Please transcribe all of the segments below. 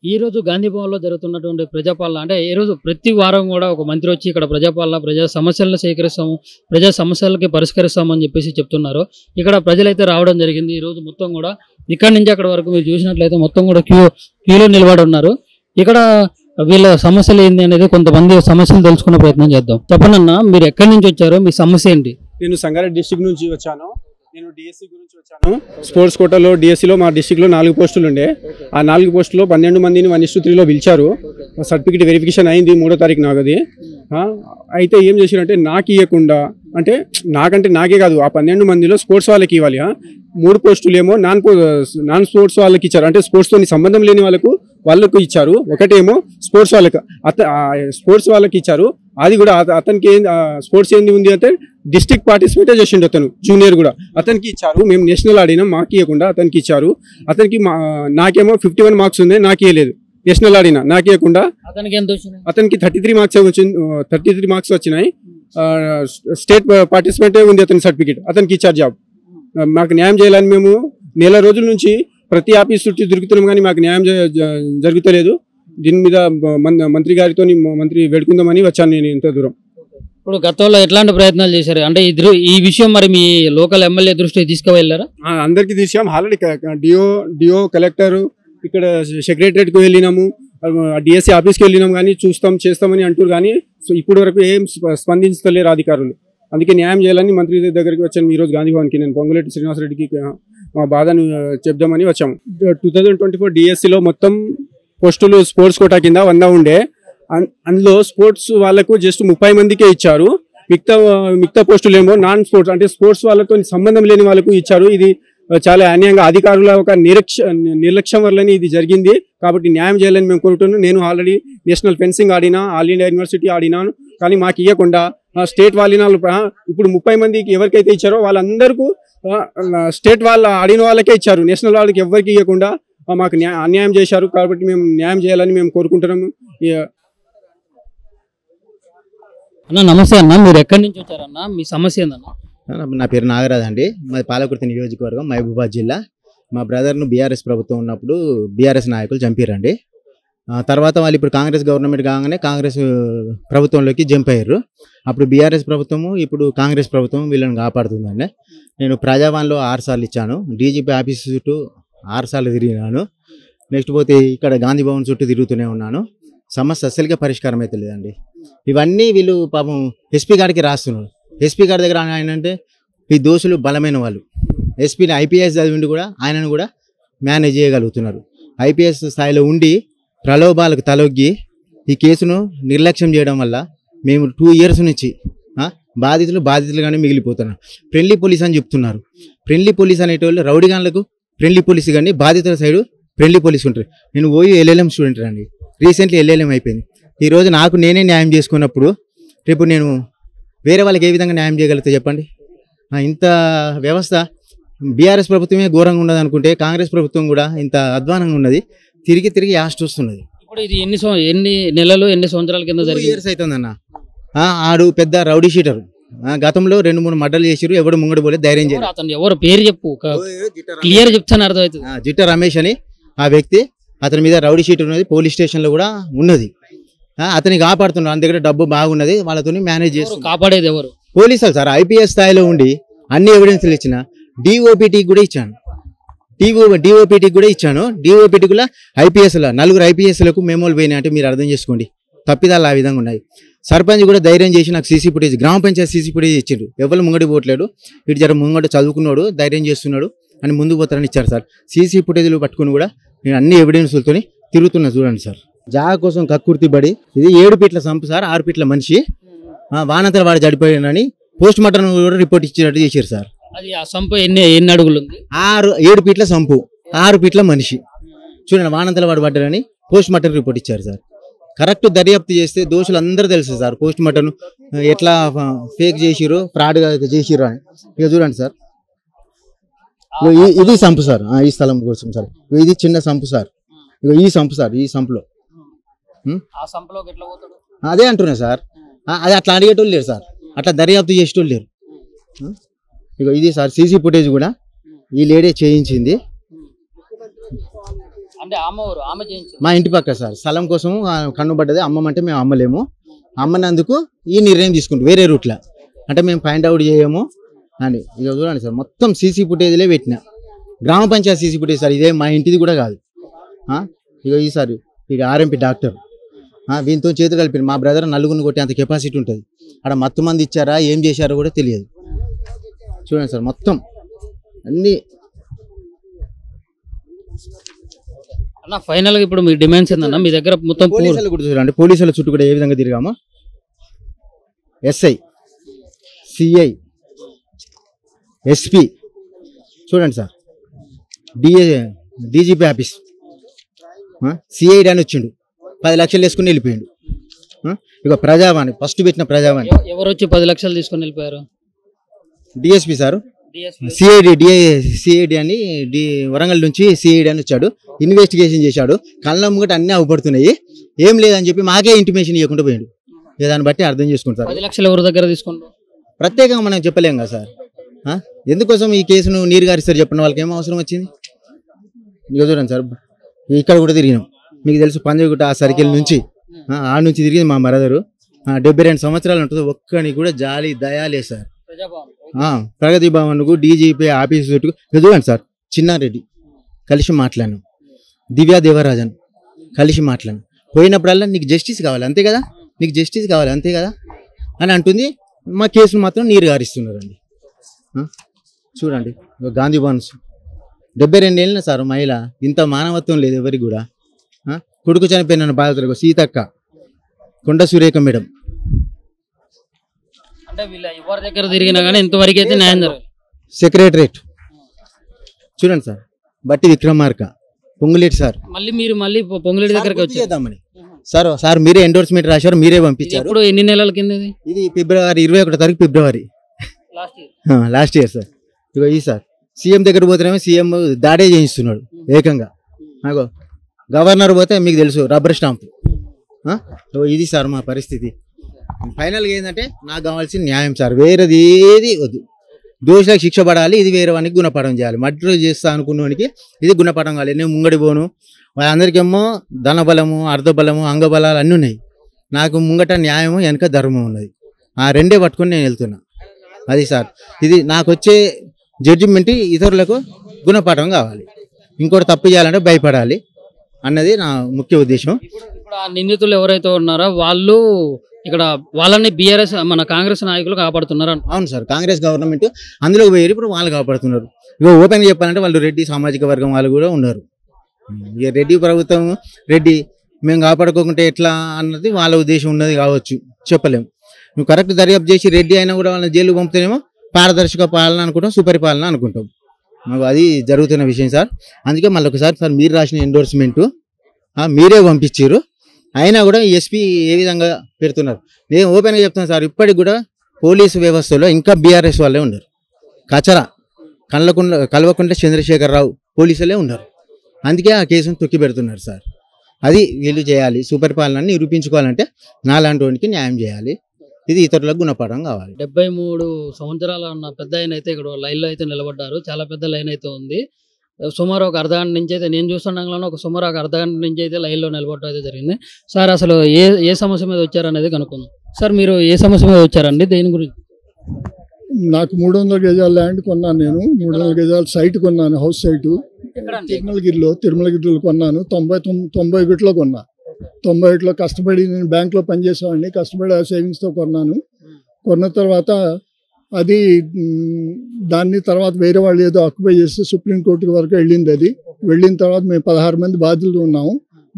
ఈ రోజు గాంధీ భవన్‌లో జరుగుతున్నటువంటి ప్రజాపాలన అంటే ఈ రోజు ప్రతి వారం కూడా ఒక మంత్రి వచ్చి ఇక్కడ ప్రజాపాలన, ప్రజా సమస్యలను సేకరిస్తాము, ప్రజా సమస్యలకి పరిష్కరిస్తాము అని చెప్పేసి చెప్తున్నారు. ఇక్కడ ప్రజలైతే రావడం జరిగింది. ఈ రోజు మొత్తం కూడా ఇక్కడి నుంచి అక్కడి వరకు మీరు చూసినట్లయితే మొత్తం కూడా క్యూలో నిలబడి ఉన్నారు. ఇక్కడ వీళ్ళ సమస్యలు ఏంది అనేది కొంతమంది సమస్యలు తెలుసుకునే ప్రయత్నం చేద్దాం. చెప్పండి, మీరు ఎక్కడి నుంచి వచ్చారో, మీ సమస్య ఏంటి? నేను సంగారెడ్డి డిస్ట్రిక్ట్ నుంచి వచ్చాను. నేను డిఎస్సి గురించి వచ్చాను. స్పోర్ట్స్ కోటాలో డిఎస్సిలో మా డిస్ట్రిక్ట్లో 4 పోస్టులు ఉండే. ఆ 4 పోస్టులో 12 మందిని 1:3లో పిలిచారు. సర్టిఫికేట్ వెరిఫికేషన్ అయింది 3వ తారీఖు నాగది. అయితే ఏం చేశారంటే నాకు ఇవ్వకుండా, అంటే నాకే కాదు ఆ 12 మందిలో స్పోర్ట్స్ వాళ్ళకి ఇవ్వాలి. 3 పోస్టులు ఏమో నాన్ స్పోర్ట్స్ వాళ్ళకి ఇచ్చారు. అంటే స్పోర్ట్స్తో సంబంధం లేని వాళ్ళకు ఇచ్చారు. ఒకటేమో స్పోర్ట్స్ వాళ్ళకి స్పోర్ట్స్ వాళ్ళకి ఇచ్చారు. అది కూడా అతనికి స్పోర్ట్స్ ఏంది ఉంది అంటే డిస్ట్రిక్ట్ పార్టిసిపేట్ చేసిండు. అతను జూనియర్ కూడా అతనికి ఇచ్చారు. మేము నేషనల్ ఆడినాం, మాకు ఇవ్వకుండా అతనికి ఇచ్చారు. నాకేమో 51 మార్క్స్ ఉంది, నాకు ఇవ్వలేదు. నేషనల్ ఆడినా నాకు ఇవ్వకుండా అతనికి 33 మార్క్స్ వచ్చింది. 33 మార్క్స్ వచ్చినాయి. స్టేట్ పార్టిసిపేట్ ఉంది అతని సర్టిఫికేట్. అతనికి ఇచ్చారు జాబ్. మాకు న్యాయం చేయాలని మేము నెల రోజుల నుంచి ప్రతి ఆఫీస్ చుట్టూ తిరుగుతున్నాం, కానీ మాకు న్యాయం జరుగుతలేదు. దీని మీద మంత్రి గారితో మంత్రి వేడుకుందామని వచ్చాను నేను ఇంత దూరం. ఇప్పుడు గతంలో ఎట్లాంటి ప్రయత్నాలు చేశారు? అంటే ఈ విషయం మరి మీ లోకల్ ఎమ్మెల్యే దృష్టికి తీసుకువెళ్ళారా? అందరికీ తీసాం. ఆల్రెడీ డిఓ కలెక్టర్ ఇక్కడ సెక్రటరియట్కి వెళ్ళినాము, డిఎస్సి ఆఫీస్కి వెళ్ళినాం, కానీ చేస్తామని అంటారు. కానీ ఇప్పటి వరకు ఏం స్పందించలేరు అధికారులు. అందుకే న్యాయం చేయాలని మంత్రి దగ్గరికి వచ్చాను ఈరోజు గాంధీ భవన్కి. నేను పొంగులేటి శ్రీనివాసరెడ్డికి మా బాధను చెప్దామని వచ్చాము. 2024 డిఎస్సిలో మొత్తం పోస్టులు స్పోర్ట్స్ కోటా కింద 100 ఉండే. అందులో స్పోర్ట్స్ వాళ్ళకు జస్ట్ 30 మందికే ఇచ్చారు. మిగతా పోస్టులు ఏమో నాన్ స్పోర్ట్స్ అంటే స్పోర్ట్స్ వాళ్ళతో సంబంధం లేని వాళ్ళకు ఇచ్చారు. ఇది చాలా అన్యాయంగా అధికారుల ఒక నిర్లక్ష్యం వల్లనే ఇది జరిగింది. కాబట్టి న్యాయం చేయాలని మేము కోరుతున్నాం. నేను ఆల్రెడీ నేషనల్ ఫెన్సింగ్ ఆడినా, ఆల్ ఇండియా యూనివర్సిటీ ఆడినాను, కానీ మాకు ఇవ్వకుండా స్టేట్ వాళ్ళ ఇప్పుడు 30 మందికి ఎవరికైతే ఇచ్చారో వాళ్ళందరికీ స్టేట్ వాళ్ళ ఆడిన వాళ్ళకే ఇచ్చారు. నేషనల్ వాళ్ళకి ఎవరికి ఇవ్వకుండా మాకు అన్యాయం చేశారు. కాబట్టి మేము న్యాయం చేయాలని మేము కోరుకుంటున్నాము. అన్న నమస్తే అన్న, మీరు ఎక్కడి నుంచి వచ్చారన్న? మీ సమస్య ఏందన్న? నా పేరు నాగరాజ్ అండి. మాది పాలకుర్తి నియోజకవర్గం, మహబూబాబాద్ జిల్లా. మా బ్రదర్ను బీఆర్ఎస్ ప్రభుత్వం ఉన్నప్పుడు బీఆర్ఎస్ నాయకులు చంపారండి. తర్వాత వాళ్ళు ఇప్పుడు కాంగ్రెస్ గవర్నమెంట్ కాగానే కాంగ్రెస్ ప్రభుత్వంలోకి జంప్ అయ్యారు. అప్పుడు బీఆర్ఎస్ ప్రభుత్వము, ఇప్పుడు కాంగ్రెస్ ప్రభుత్వం వీళ్ళని కాపాడుతుందండి. నేను ప్రజావాణిలో 6 సార్లు ఇచ్చాను. డీజీపీ ఆఫీస్ చుట్టూ 6 సార్లు తిరిగినాను. నెక్స్ట్ పోతే ఇక్కడ గాంధీ భవన్ చుట్టూ తిరుగుతూనే ఉన్నాను. సమస్య అస్సలుగా పరిష్కారం అయితే లేదండి. ఇవన్నీ వీళ్ళు పాపం ఎస్పీ గారికి రాస్తున్నారు. ఎస్పీ గారి దగ్గర ఆయన అంటే ఈ దోషులు బలమైన వాళ్ళు. ఎస్పీని ఐపీఎస్ చదివిండి కూడా ఆయనను కూడా మేనేజ్ చేయగలుగుతున్నారు. ఐపీఎస్ స్థాయిలో ఉండి ప్రలోభాలకు తలొగ్గి ఈ కేసును నిర్లక్ష్యం చేయడం వల్ల మేము 2 ఇయర్స్ నుంచి బాధితులుగానే మిగిలిపోతున్నారు. ఫ్రెండ్లీ పోలీస్ అని చెప్తున్నారు. ఫ్రెండ్లీ పోలీస్ అనేటోళ్ళు రౌడీగాన్లకు ఫ్రెండ్లీ పోలీస్, కానీ బాధితుల సైడు ఫ్రెండ్లీ పోలీస్ ఉంటారు. నేను ఎల్ఎల్ఎం స్టూడెంట్ అండి. రీసెంట్లీ ఎల్ఎల్ఎం అయిపోయింది. ఈరోజు నాకు నేనే న్యాయం చేసుకున్నప్పుడు రేపు నేను వేరే వాళ్ళకి ఏ విధంగా న్యాయం చేయగలుగుతా చెప్పండి? ఇంత వ్యవస్థ బీఆర్ఎస్ ప్రభుత్వమే ఘోరంగా ఉన్నది అనుకుంటే కాంగ్రెస్ ప్రభుత్వం కూడా ఇంత అధ్వానంగా ఉన్నది. తిరిగి యాస్ట్ వస్తున్నది. ఇప్పుడు ఇది ఎన్ని నెలలు, ఎన్ని సంవత్సరాల కింద జరిగింది? 2 ఇయర్స్ అవుతుందన్న. ఆడు పెద్ద రౌడీ షీటర్. గతంలో 2-3 మర్డర్లు చేసిరు. ఎవడు ముంగడు పోలేదు, ధైర్యం చేయరు. అతను ఎవరు పేరు చెప్పు, క్లియర్ చెప్తాను అర్థమవుతుంది. జిట్ట రమేష్ అని ఆ వ్యక్తి, అతని మీద రౌడీ షీటర్ ఉన్నది, పోలీస్ స్టేషన్లో కూడా ఉన్నది. అతని కాపాడుతున్నారు. ఆయన దగ్గర డబ్బు బాగున్నది, వాళ్ళతో మేనేజ్ చేస్తున్నారు. కాపాడేది ఎవరు? పోలీసులు సార్. ఐపీఎస్ స్థాయిలో ఉండి అన్ని ఎవిడెన్స్లు ఇచ్చిన డిఓపిటీకి కూడా ఇచ్చాను. డిఓపిటీకి కూడా ఇచ్చాను. డిఓపిటీ కూడా ఐపీఎస్ల 4 ఐపీఎస్లకు మెమోలు పోయినాయి. అంటే మీరు అర్థం చేసుకోండి, తప్పిదాలు ఆ విధంగా ఉన్నాయి. సర్పంచ్ కూడా ధైర్యం చేసి నాకు సీసీ ఫుటేజ్, గ్రామ పంచాయతీ సీసీ ఫుటేజ్ ఇచ్చిండు. ఎవరు ముంగడి పోవట్లేడు, ఇటు జర ముంగట చదువుకున్నాడు, ధైర్యం చేస్తున్నాడు అని ముందుకు పోతారని ఇచ్చారు సార్. సీసీ ఫుటేజ్లు పట్టుకుని కూడా నేను అన్ని ఎవిడెన్స్లతో తిరుగుతున్నా. చూడండి సార్, జాగా కోసం కక్కుర్తి పడి ఇది 7 ఫీట్ల సంపు సార్, 6 ఫీట్ల మనిషి వానంతర వాడు చడిపోయాడని పోస్ట్ మార్టం కూడా రిపోర్ట్ ఇచ్చినట్టు చేశారు సార్. అది ఆ సంపు ఎన్ని అడుగులు ఉంది? 7 ఫీట్ల సంపు, 6 ఫీట్ల మనిషి. చూడండి, వానంతర వాడు పడ్డారని పోస్ట్ మార్టం రిపోర్ట్ ఇచ్చారు సార్. కరెక్ట్ దర్యాప్తు చేస్తే దోషులు అందరూ తెలుసు సార్. పోస్ట్ మార్టం ఎట్లా ఫేక్ చేసిరు, ఫ్రాడ్గా చేసిరు అని. ఇక చూడండి సార్, ఇది సంపు సార్. ఈ స్థలం కోసం సార్. ఇది చిన్న సంపు సార్. ఇక ఈ సంపు సార్. ఈ సంపులో అదే అంటున్నా సార్. అది అట్లా అడిగేటోళ్ళు లేరు సార్, అట్లా దర్యాప్తు చేసేటోళ్ళు లేరు. ఇక ఇది సార్ సీసీ ఫుటేజ్ కూడా ఈ లేడీ చేయించింది. అంటే ఆమె చేయించింది. మా ఇంటి పక్క సార్ స్థలం కోసం కన్నుబడ్డది. అమ్మమంటే మేము అమ్మలేము, అమ్మనందుకు ఈ నిర్ణయం తీసుకుంటాం వేరే రూట్లో. అంటే మేము ఫైండ్ అవుట్ చేయము అని. ఇక చూడండి సార్, మొత్తం సీసీ ఫుటేజ్లే పెట్టిన, గ్రామ పంచాయతీ సీసీ ఫుటేజ్ సార్, ఇదే మా ఇంటిది కూడా కాదు. ఇక ఈసారి ఇక ఆర్ఎంపీ డాక్టర్ వీనితో చేతులు కలిపి మా బ్రదర్ నలుగురిని కొట్టే అంత కెపాసిటీ ఉంటుంది. అక్కడ మత్తు మంది ఇచ్చారా ఏం చేశారో కూడా తెలియదు. చూడండి సార్, మొత్తం అన్నీ. అన్న ఫైనల్ గా ఇప్పుడు మీ డిమాండ్స్ ఏందన్న? మీ దగ్గర మొత్తం పోలీసులు కూడా చూడండి, పోలీసుల చుట్టూ కూడా ఏ విధంగా తిరిగామో. ఎస్ఐ, సిఐ, ఎస్పీ చూడండి సార్, డీజీపీ ఆఫీస్, సిఐడి అని వచ్చిండు, 10 లక్షలు వేసుకుని వెళ్ళిపోయిండు. ఇక ప్రజావాణి ఫస్ట్ పెట్టిన ప్రజావాణి ఎవరు వచ్చి 10 లక్షలు తీసుకొని వెళ్ళిపోయారు? DSP sir, DSP. సిఐడి అని వరంగల్ నుంచి సిఐడి అని వచ్చాడు, ఇన్వెస్టిగేషన్ చేశాడు. కళ్ళ ముంగట అన్నీ అవ్వబడుతున్నాయి, ఏం లేదని చెప్పి మాకే ఇంటిమేషన్ ఇవ్వకుండా పోయాడు. దాన్ని బట్టి అర్థం చేసుకుంటారు. 10 లక్షలు ఎవరి దగ్గర తీసుకుంటారు? ప్రత్యేకంగా మనం చెప్పలేం కదా సార్. ఎందుకోసం ఈ కేసును నీరు గారిస్తారు చెప్పిన వాళ్ళకి ఏం అవసరం వచ్చింది? ఇక చూడండి సార్, ఇక్కడ కూడా తిరిగినాం. మీకు తెలుసు పంజగుట్ట ఆ సర్కిల్ నుంచి ఆ నుంచి తిరిగింది మా బ్రదరు. 72 సంవత్సరాలు ఉంటుంది, ఒక్కడికి కూడా జాలి దయాలే సార్. ప్రగతి భవన్కు డీజీపీ ఆఫీస్ చుట్టూ చూడండి సార్, చిన్నారెడ్డి కలిసి మాట్లాడాను, దివ్యా దేవరాజన్ కలిసి మాట్లాడాను. పోయినప్పుడల్లా నీకు జస్టిస్ కావాలి అంతే కదా, నీకు జస్టిస్ కావాలి అంతే కదా అని అంటుంది. మా కేసును మాత్రం నీరు గారిస్తున్నారండి. చూడండి గాంధీ భవన్స్ 72 ఏళ్ళ సార్ మహిళ, ఇంత మానవత్వం లేదు ఎవరికి కూడా. కొడుకు చనిపోయిన బాధితులకు సీతక్క, కొండ సురేఖ మేడం. అంటే వీళ్ళ ఎవరి దగ్గర తిరిగినా కానీ ఇంతవరకు అయితే న్యాయం జరగదు. సెక్రటరేట్ చూడండి సార్, బట్టి విక్రమార్క, పొంగులేటి సార్. మళ్ళీ పొంగులేటి దగ్గరికి వచ్చి చేద్దామని సార్ మీరే ఎండోర్స్మెంట్ రాశారు, మీరే పంపించారు. ఇప్పుడు ఎన్ని నెలల కింద ఇది ఫిబ్రవరి 21 తారీఖు ఫిబ్రవరి లాస్ట్ ఇయర్ సార్. ఇగో ఈ సార్ సీఎం దగ్గర పోతేనేమో సీఎం దాడే చేయిస్తున్నాడు ఏకంగా. నాకు గవర్నర్ పోతే మీకు తెలుసు రబ్బర్ స్టాంప్. ఇది సార్ మా పరిస్థితి. ఫైనల్గా ఏంటంటే నాకు కావాల్సిన న్యాయం సార్, వేరేది ఏది వద్దు. దోషులకు శిక్ష పడాలి, ఇది వేరే వానికి గుణపాఠం చేయాలి. మర్డర్ చేస్తా అనుకున్నవానికి ఇది గుణపాఠం కావాలి. నేను ముంగడి పోను, వాళ్ళందరికేమో ధనబలము, అర్ధబలము, అంగబలాలు అన్నీ ఉన్నాయి. నాకు ముంగట న్యాయము వెనక ధర్మం ఉన్నది. ఆ రెండే పట్టుకొని నేను వెళ్తున్నా. అది సార్, ఇది నాకు వచ్చే జడ్జిమెంట్ ఇతరులకు గుణపాఠం కావాలి. ఇంకోటి తప్పు చేయాలంటే భయపడాలి అన్నది నా ముఖ్య ఉద్దేశం. ఇప్పుడు ఆ నిందితులు ఎవరైతే ఉన్నారో వాళ్ళు ఇక్కడ వాళ్ళని బీఆర్ఎస్ మన కాంగ్రెస్ నాయకులు కాపాడుతున్నారు. అవును సార్, కాంగ్రెస్ గవర్నమెంట్ అందులో పోయి ఇప్పుడు వాళ్ళు కాపాడుతున్నారు. ఇక ఓపెన్గా చెప్పాలంటే వాళ్ళు రెడ్డి సామాజిక వర్గం వాళ్ళు కూడా ఉన్నారు. ఇక రెడ్డి ప్రభుత్వం రెడ్డి మేము కాపాడుకోకుంటే ఎట్లా అన్నది వాళ్ళ ఉద్దేశం ఉన్నది కావచ్చు, చెప్పలేము. నువ్వు కరెక్ట్ దర్యాప్తు చేసి రెడ్డి అయినా కూడా వాళ్ళని జైలు పంపుతేనేమో పారదర్శక పాలన అనుకుంటాం, సుపరిపాలన అనుకుంటాం. మాకు అది జరుగుతున్న విషయం సార్. అందుకే మళ్ళీ ఒకసారి సార్ మీరు రాసిన ఎండోర్స్మెంటు మీరే పంపించారు, అయినా కూడా ఎస్పీ ఏ విధంగా పెడుతున్నారు. నేను ఓపెన్గా చెప్తాను సార్, ఇప్పటికి కూడా పోలీసు వ్యవస్థలో ఇంకా బీఆర్ఎస్ వాళ్ళే ఉన్నారు. కచరా కల్వకుంట్ల చంద్రశేఖరరావు పోలీసులే ఉన్నారు. అందుకే ఆ కేసును తొక్కి పెడుతున్నారు సార్. అది వీళ్ళు చేయాలి, సుపరిపాలనని నిరూపించుకోవాలంటే నాలాంటి వాడికి న్యాయం చేయాలి. ఇది ఇతరులకు గుణపాఠం కావాలి. 73 సంవత్సరాల ఉన్న పెద్ద ఆయన అయితే ఇక్కడ లైన్లో అయితే నిలబడ్డారు. చాలా పెద్ద లైన్ అయితే ఉంది. సుమారు ఒక అర్ధగంట నుంచి అయితే నేను చూస్తుండగానే సుమారు ఒక అర్ధగంట నుంచి అయితే లైన్లో నిలబడడం అయితే జరిగింది. సార్ అసలు ఏ సమస్య మీద వచ్చారనేది కనుక్కుందాం. సార్ మీరు ఏ సమస్య మీద వచ్చారండి, దేని గురించి? నాకు 300 గజాల ల్యాండ్ కొన్నాను. నేను 300 గజాల సైట్ కొన్నాను, హౌస్ సైటు తిరుమలగిరిలో కొన్నాను. 91లో కొన్నా. 91లో కష్టపడి నేను బ్యాంక్లో పనిచేసేవాడిని, కష్టపడి ఆ సేవింగ్స్తో కొన్నాను. కొన్న తర్వాత అది దాన్ని తర్వాత వేరే వాళ్ళు ఏదో ఆక్యుపై చేస్తే సుప్రీంకోర్టు వరకు వెళ్ళింది. అది వెళ్ళిన తర్వాత మేము 16 మంది బాధ్యులు ఉన్నాము.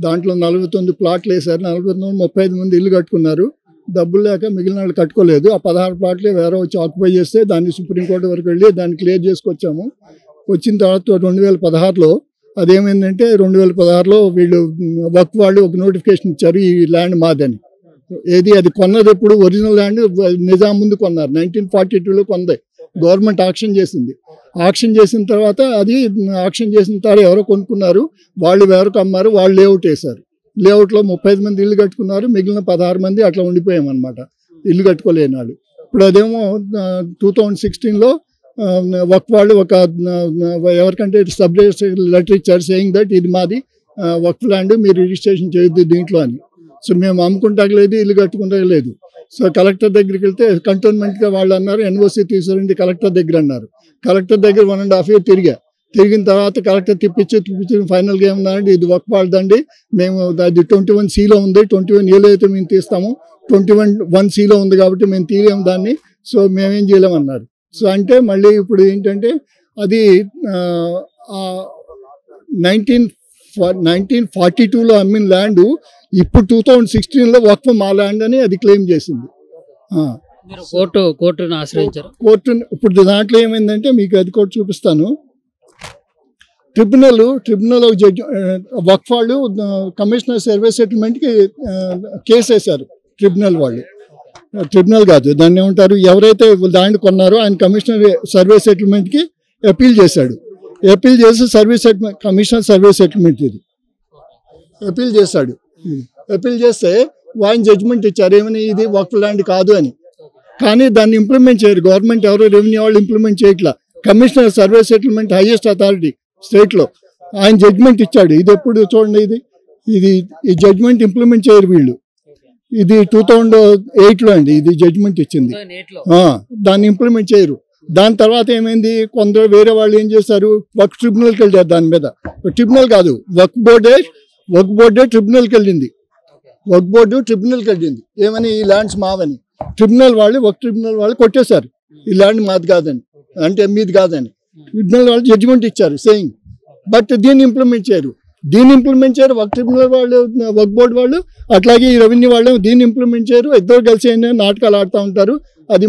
దాంట్లో 49 ప్లాట్లు వేశారు. 35 మంది ఇల్లు కట్టుకున్నారు. డబ్బులు లేక మిగిలిన వాళ్ళు కట్టుకోలేదు. ఆ 16 ప్లాట్లే వేరే వచ్చి ఆక్యుపై చేస్తే దాన్ని సుప్రీంకోర్టు వరకు వెళ్ళి దాన్ని క్లియర్ చేసుకొచ్చాము. వచ్చిన తర్వాత 2016లో అదేమైందంటే 2016లో వీళ్ళు వక్ఫ్ వాళ్ళు ఒక నోటిఫికేషన్ ఇచ్చారు, ఈ ల్యాండ్ మాదని. అది కొన్నది ఎప్పుడు ఒరిజినల్ ల్యాండ్ నిజాం ముందు కొన్నారు. 1942లో కొన్నది. గవర్నమెంట్ ఆక్షన్ చేసింది. ఆక్షన్ చేసిన తర్వాత ఎవరో కొనుక్కున్నారు, వాళ్ళు ఎవరికి అమ్మారు, వాళ్ళు లేఅవుట్ వేశారు. లేఅవుట్లో 35 మంది ఇల్లు కట్టుకున్నారు, మిగిలిన 16 మంది అట్లా ఉండిపోయామన్నమాట, ఇల్లు కట్టుకోలేని వాళ్ళు. ఇప్పుడు అదేమో 2016లో వక్ఫ్ వాళ్ళు ఒక ఎవరికంటే సబ్ రిజిస్టర్ లెటర్ ఇచ్చారు, సేయింగ్ దట్ ఇది మాది, వక్ఫ్ ల్యాండ్ మీరు రిజిస్ట్రేషన్ చేయొద్దు దీంట్లో అని. సో మేము అమ్ముకుంటాక లేదు, ఇల్లు కట్టుకుంటాక లేదు. సో కలెక్టర్ దగ్గరికి వెళ్తే కంటోన్మెంట్గా వాళ్ళు అన్నారు ఎన్ఓసి తీసుకురండి కలెక్టర్ దగ్గర అన్నారు. కలెక్టర్ దగ్గర 1.5 years తిరిగిన తర్వాత కలెక్టర్ తిప్పించి ఫైనల్గా ఏమన్నారంటే ఇది వక్ఫ్ వాళ్ళదండి, మేము అది 21C ఉంది, 21A అయితే మేము తీస్తాము, 21C ఉంది కాబట్టి మేము తీయలేము దాన్ని, సో మేమేం చేయలేమన్నారు. సో అంటే మళ్ళీ ఇప్పుడు ఏంటంటే అది 1942లో అమ్మిన ల్యాండ్ ఇప్పుడు 2016లో వక్ఫ్ మా ల్యాండ్ అని అది క్లెయిమ్ చేసింది. మీరు కోర్టును ఆశ్రయించారు. కోర్టు ఇప్పుడు దాంట్లో ఏమైందంటే మీకు అది కూడా చూపిస్తాను. ట్రిబ్యునల్ జడ్జి వక్ఫ్ వాళ్ళు కమిషనర్ సర్వే సెటిల్మెంట్కి కేసు వేశారు. ట్రిబ్యునల్ కాదు దాన్ని ఏమంటారు, ఎవరైతే ల్యాండ్ కొన్నారో ఆయన కమిషనర్ సర్వే సెటిల్మెంట్కి అపీల్ చేశాడు. అపీల్ చేసి కమిషనర్ సర్వే సెటిల్మెంట్ ఇది అపీల్ చేశాడు. అపీల్ చేస్తే ఆయన జడ్జిమెంట్ ఇచ్చారు ఏమని, ఇది వక్ఫ్ ల్యాండ్ కాదు అని. కానీ దాన్ని ఇంప్లిమెంట్ చేయరు, గవర్నమెంట్ ఎవరో రెవెన్యూ వాళ్ళు ఇంప్లిమెంట్ చేయట్లా. Commissioner survey settlement highest authority స్టేట్లో ఆయన జడ్జిమెంట్ ఇచ్చాడు. ఇది ఎప్పుడు చూడండి, ఈ జడ్జిమెంట్ ఇంప్లిమెంట్ చేయరు వీళ్ళు. ఇది 2008లో అండి ఇది జడ్జిమెంట్ ఇచ్చింది. దాన్ని ఇంప్లిమెంట్ చేయరు. దాని తర్వాత ఏమైంది, కొందరు వేరే వాళ్ళు ఏం చేశారు, వక్ఫ్ ట్రిబ్యునల్కి వెళ్ళారు. దాని మీద ట్రిబ్యునల్ కాదు, వక్ఫ్ బోర్డే ట్రిబ్యునల్కి వెళ్ళింది. వక్ఫ్ బోర్డు ట్రిబ్యునల్కి వెళ్ళింది ఏమని, ఈ ల్యాండ్స్ మావని. వక్ఫ్ ట్రిబ్యునల్ వాళ్ళు కొట్టేశారు ఈ ల్యాండ్ మాది కాదని, అంటే మీది కాదని. ట్రిబ్యునల్ వాళ్ళు జడ్జిమెంట్ ఇచ్చారు సేయింగ్, బట్ దీన్ని ఇంప్లిమెంట్ చేయరు. వక్ఫ్ ట్రిబ్యునల్ వాళ్ళు, వక్ఫ్ బోర్డు వాళ్ళు, అట్లాగే ఈ రెవెన్యూ వాళ్ళు దీన్ని ఇంప్లిమెంట్ చేయరు. ఇద్దరు కలిసి నాటకాలు ఆడుతూ ఉంటారు. అది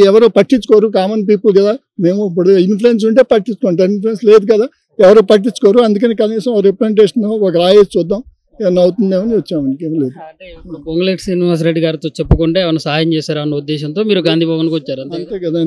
ఎవరో పట్టించుకోరు, కామన్ పీపుల్ కదా. మేము ఇప్పుడు ఇన్ఫ్లుయెన్స్ ఉంటే పట్టించుకుంటాం, ఇన్ఫ్లుయెన్స్ లేదు కదా, ఎవరో పట్టించుకోరు. అందుకని కనీసం రిప్రజెంటేషన్ ఒక రాయేసి చూద్దాం ఏమన్నా అవుతుందేమో వచ్చాము, ఇంకేం లేదు. అంటే ఇప్పుడు పొంగులేటి శ్రీనివాసరెడ్డి గారితో చెప్పుకుంటే ఏమైనా సహాయం చేశారా అన్న ఉద్దేశంతో మీరు గాంధీ భవన్కి వచ్చారు. అంతే కదా.